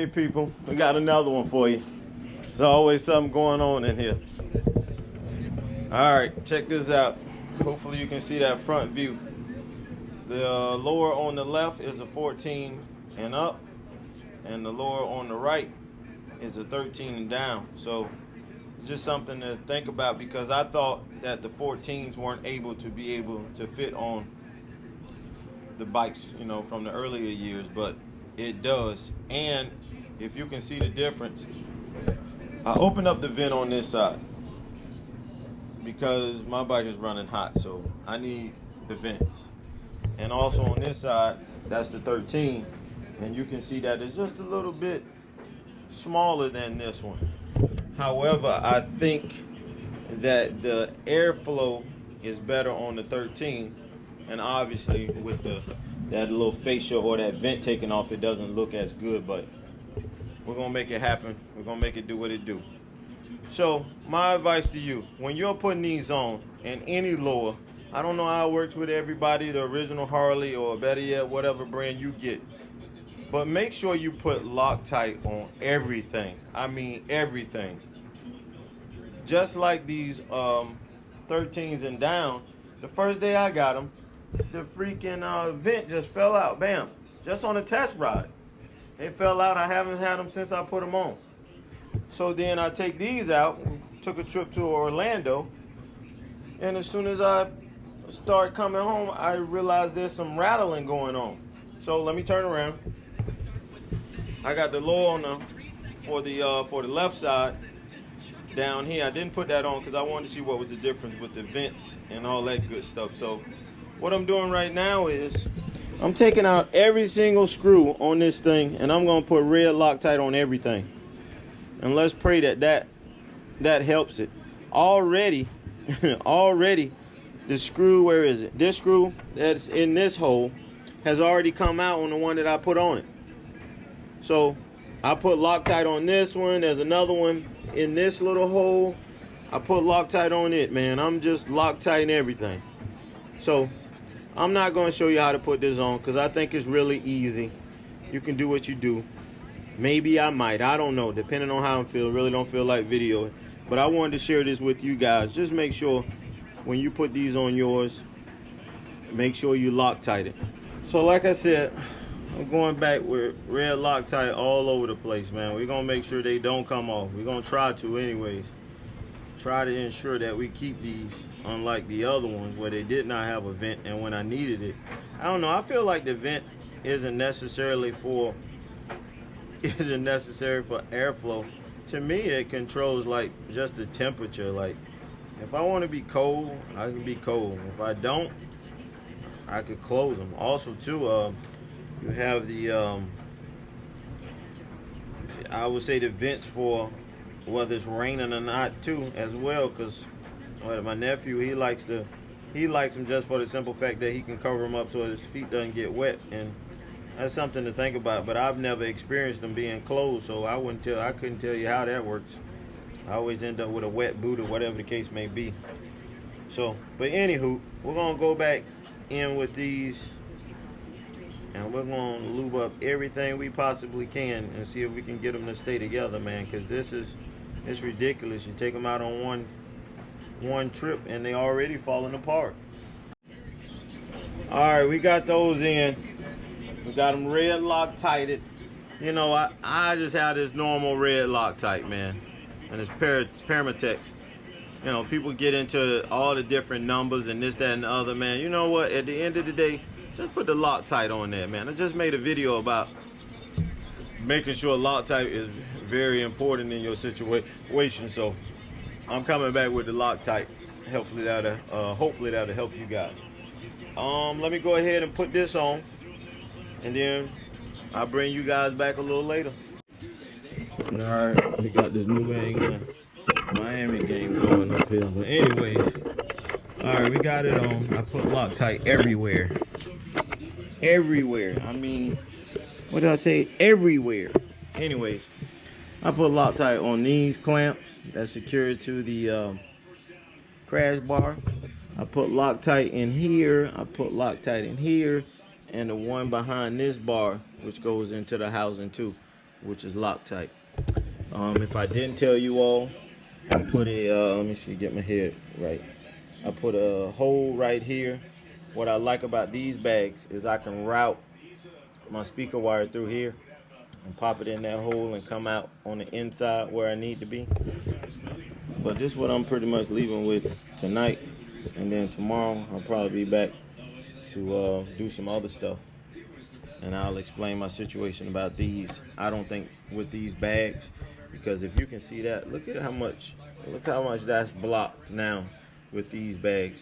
Okay, people, we got another one for you. There's always something going on in here. All right, check this out. Hopefully you can see that front view. The lower on the left is a 14 and up, and the lower on the right is a 13 and down. So just something to think about, because I thought that the 14s weren't able to fit on the bikes, you know, from the earlier years, but it does. And if you can see the difference, I opened up the vent on this side because my bike is running hot, so I need the vents. And also on this side, that's the 13, and you can see that it's just a little bit smaller than this one. However, I think that the airflow is better on the 13, and obviously with that little fascia or that vent taken off, it doesn't look as good, but we're gonna make it happen. We're gonna make it do what it do. So my advice to you, when you're putting these on in any lower, I don't know how it works with everybody, the original Harley or better yet, whatever brand you get, but make sure you put Loctite on everything. I mean everything. Just like these 13s and down, the first day I got them, the freaking vent just fell out, bam, just on a test ride. It fell out. I haven't had them since I put them on. So then I take these out, took a trip to Orlando, and as soon as I start coming home, I realized there's some rattling going on. So let me turn around. I got the lower on for the left side down here. I didn't put that on because I wanted to see what was the difference with the vents and all that good stuff. So what I'm doing right now is I'm taking out every single screw on this thing, and I'm gonna put red Loctite on everything. And let's pray that helps it. Already, the screw, where is it? This screw that's in this hole has already come out on the one that I put on it. So I put Loctite on this one. There's another one in this little hole. I put Loctite on it, man. I'm just Loctiting everything. So I'm not going to show you how to put this on because I think it's really easy. You can do what you do. Maybe I might. I don't know. Depending on how I feel. Really don't feel like videoing. But I wanted to share this with you guys. Just make sure when you put these on yours, make sure you Loctite it. So like I said, I'm going back with red Loctite all over the place, man. We're going to make sure they don't come off. We're going to try to anyways. Try to ensure that we keep these, unlike the other ones where they did not have a vent, and when I needed it, I don't know, I feel like the vent isn't necessary for airflow. To me, it controls like just the temperature. Like if I want to be cold, I can be cold. If I don't, I could close them. Also too, you have the I would say the vents for whether it's raining or not too as well, because my nephew, he likes them just for the simple fact that he can cover them up so his feet doesn't get wet, and that's something to think about. But I've never experienced them being closed, so I couldn't tell you how that works. I always end up with a wet boot or whatever the case may be. So, but anywho, we're gonna go back in with these, and we're gonna lube up everything we possibly can and see if we can get them to stay together, man. Because it's ridiculous. You take them out on one trip and they already falling apart. All right, we got those in. We got them red Loctited. You know, I just have this normal red Loctite, man, and it's Permatex. You know, people get into all the different numbers and this, that, and the other, man. You know what? At the end of the day, just put the Loctite on there, man. I just made a video about making sure Loctite is very important in your situation, so I'm coming back with the Loctite. Hopefully that'll help you guys. Let me go ahead and put this on, and then I'll bring you guys back a little later. All right, we got this New England Miami game going up here. But anyways, all right, we got it on. I put Loctite everywhere. Everywhere. I mean, what did I say? Everywhere. Anyways, I put Loctite on these clamps that's secured to the crash bar. I put Loctite in here. I put Loctite in here, and the one behind this bar, which goes into the housing too. which is Loctite. If I didn't tell you all, I put a, let me see, get my head right. I put a hole right here. What I like about these bags is I can route my speaker wire through here and pop it in that hole and come out on the inside where I need to be. But this is what I'm pretty much leaving with tonight. And then tomorrow I'll probably be back to do some other stuff. And I'll explain my situation about these. I don't think with these bags, because if you can see that, look how much that's blocked now with these bags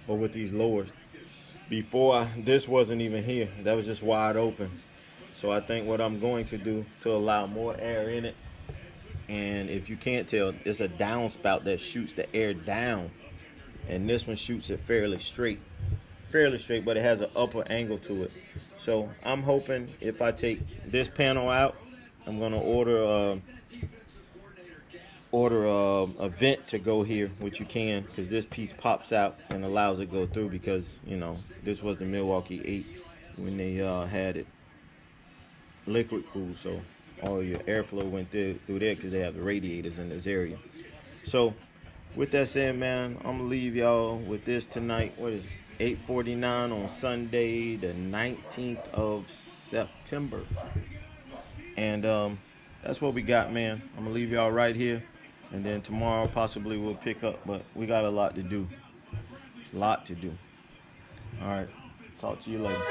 or with these lowers. Before, this wasn't even here. That was just wide open. So I think what I'm going to do to allow more air in it, and if you can't tell, it's a downspout that shoots the air down, and this one shoots it fairly straight, but it has an upper angle to it. So I'm hoping if I take this panel out, I'm gonna order a vent to go here, which you can, because this piece pops out and allows it to go through, because you know this was the Milwaukee 8 when they had it liquid cooled, so all your airflow went through there because they have the radiators in this area. So with that said, man, I'm gonna leave y'all with this tonight. What is 8:49 on Sunday the 19th of September, and that's what we got, man. I'm gonna leave y'all right here, and then tomorrow possibly we'll pick up, but we got a lot to do. All right, talk to you later.